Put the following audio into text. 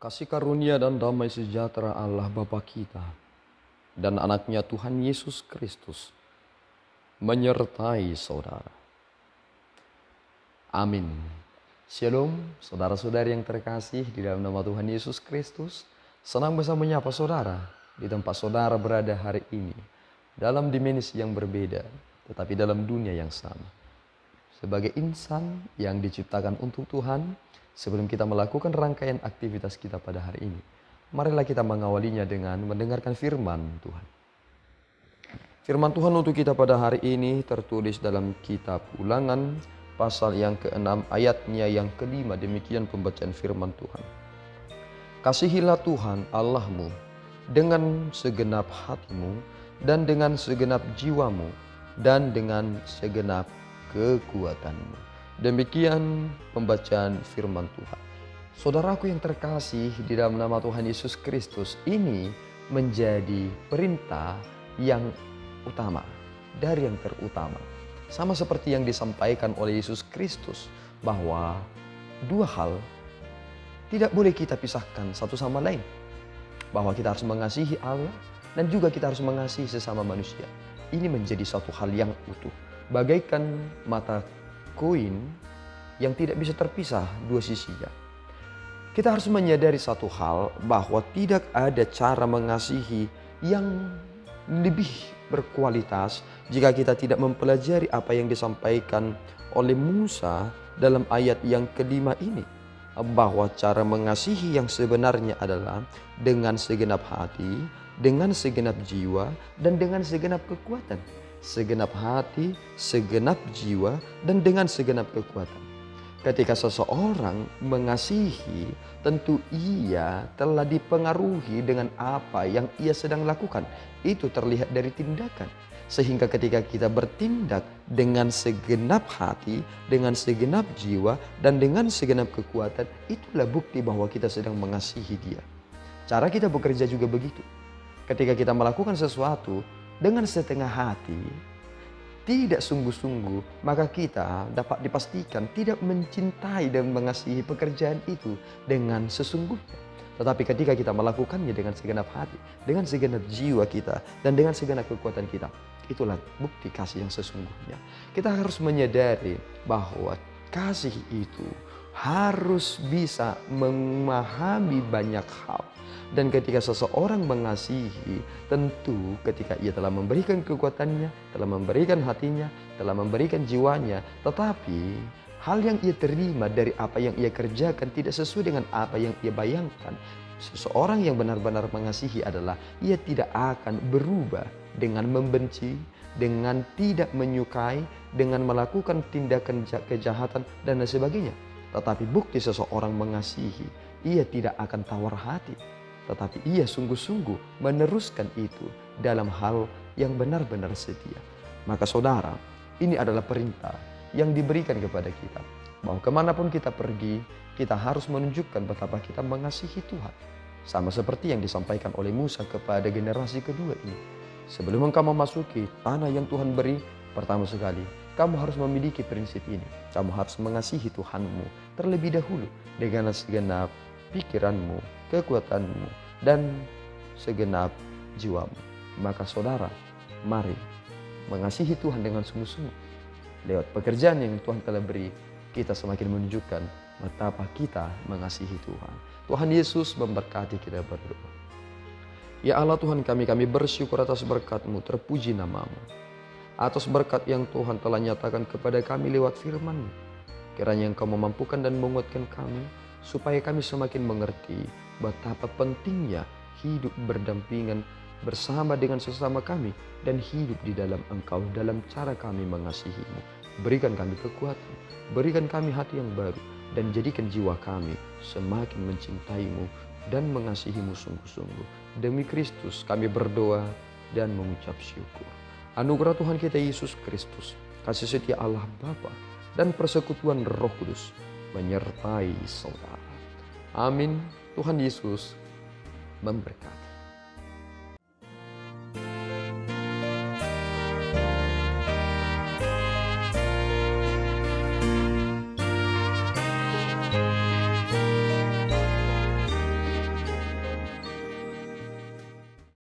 Kasih karunia dan damai sejahtera Allah Bapa kita dan anaknya Tuhan Yesus Kristus menyertai saudara. Amin. Shalom, saudara-saudari yang terkasih di dalam nama Tuhan Yesus Kristus. Senang bisa menyapa saudara di tempat saudara berada hari ini. Dalam dimensi yang berbeda, tetapi dalam dunia yang sama. Sebagai insan yang diciptakan untuk Tuhan, sebelum kita melakukan rangkaian aktivitas kita pada hari ini, marilah kita mengawalinya dengan mendengarkan firman Tuhan. Firman Tuhan untuk kita pada hari ini tertulis dalam kitab Ulangan pasal yang ke-6 ayatnya yang ke-5. Demikian pembacaan firman Tuhan. Kasihilah Tuhan Allahmu dengan segenap hatimu dan dengan segenap jiwamu dan dengan segenap kekuatanmu. Demikian pembacaan firman Tuhan. Saudaraku yang terkasih di dalam nama Tuhan Yesus Kristus, ini menjadi perintah yang utama dari yang terutama. Sama seperti yang disampaikan oleh Yesus Kristus, bahwa dua hal tidak boleh kita pisahkan satu sama lain. Bahwa kita harus mengasihi Allah dan juga kita harus mengasihi sesama manusia. Ini menjadi satu hal yang utuh. Bagaikan mata koin yang tidak bisa terpisah dua sisinya. Kita harus menyadari satu hal, bahwa tidak ada cara mengasihi yang lebih berkualitas jika kita tidak mempelajari apa yang disampaikan oleh Musa dalam ayat yang ke-5 ini. Bahwa cara mengasihi yang sebenarnya adalah dengan segenap hati, dengan segenap jiwa, dan dengan segenap kekuatan. Segenap hati, segenap jiwa, dan dengan segenap kekuatan. Ketika seseorang mengasihi, tentu ia telah dipengaruhi dengan apa yang ia sedang lakukan. Itu terlihat dari tindakan. Sehingga ketika kita bertindak dengan segenap hati, dengan segenap jiwa, dan dengan segenap kekuatan, itulah bukti bahwa kita sedang mengasihi dia. Cara kita bekerja juga begitu. Ketika kita melakukan sesuatu dengan setengah hati, tidak sungguh-sungguh, maka kita dapat dipastikan tidak mencintai dan mengasihi pekerjaan itu dengan sesungguhnya. Tetapi ketika kita melakukannya dengan segenap hati, dengan segenap jiwa kita, dan dengan segenap kekuatan kita, itulah bukti kasih yang sesungguhnya. Kita harus menyadari bahwa kasih itu harus bisa memahami banyak hal. Dan ketika seseorang mengasihi, tentu ketika ia telah memberikan kekuatannya, telah memberikan hatinya, telah memberikan jiwanya, tetapi hal yang ia terima dari apa yang ia kerjakan tidak sesuai dengan apa yang ia bayangkan. Seseorang yang benar-benar mengasihi adalah ia tidak akan berubah dengan membenci, dengan tidak menyukai, dengan melakukan tindakan kejahatan dan lain sebagainya. Tetapi bukti seseorang mengasihi, ia tidak akan tawar hati. Tetapi ia sungguh-sungguh meneruskan itu dalam hal yang benar-benar setia. Maka saudara, ini adalah perintah yang diberikan kepada kita. Bahwa kemanapun kita pergi, kita harus menunjukkan betapa kita mengasihi Tuhan. Sama seperti yang disampaikan oleh Musa kepada generasi kedua ini. Sebelum engkau memasuki tanah yang Tuhan beri, pertama sekali, kamu harus memiliki prinsip ini. Kamu harus mengasihi Tuhanmu terlebih dahulu dengan segenap pikiranmu, kekuatanmu, dan segenap jiwamu. Maka saudara, mari mengasihi Tuhan dengan sungguh-sungguh. Lewat pekerjaan yang Tuhan telah beri, kita semakin menunjukkan betapa kita mengasihi Tuhan. Tuhan Yesus memberkati kita berdoa. Ya Allah Tuhan kami bersyukur atas berkat-Mu, terpuji nama-Mu. Atas berkat yang Tuhan telah nyatakan kepada kami lewat firman-Mu. Kiranya Engkau memampukan dan menguatkan kami, supaya kami semakin mengerti betapa pentingnya hidup berdampingan bersama dengan sesama kami dan hidup di dalam Engkau dalam cara kami mengasihi-Mu. Berikan kami kekuatan, berikan kami hati yang baru, dan jadikan jiwa kami semakin mencintai-Mu dan mengasihi-Mu sungguh-sungguh. Demi Kristus kami berdoa dan mengucap syukur. Anugerah Tuhan kita Yesus Kristus, kasih setia Allah Bapa, dan persekutuan Roh Kudus menyertai saudara. Amin. Tuhan Yesus memberkati.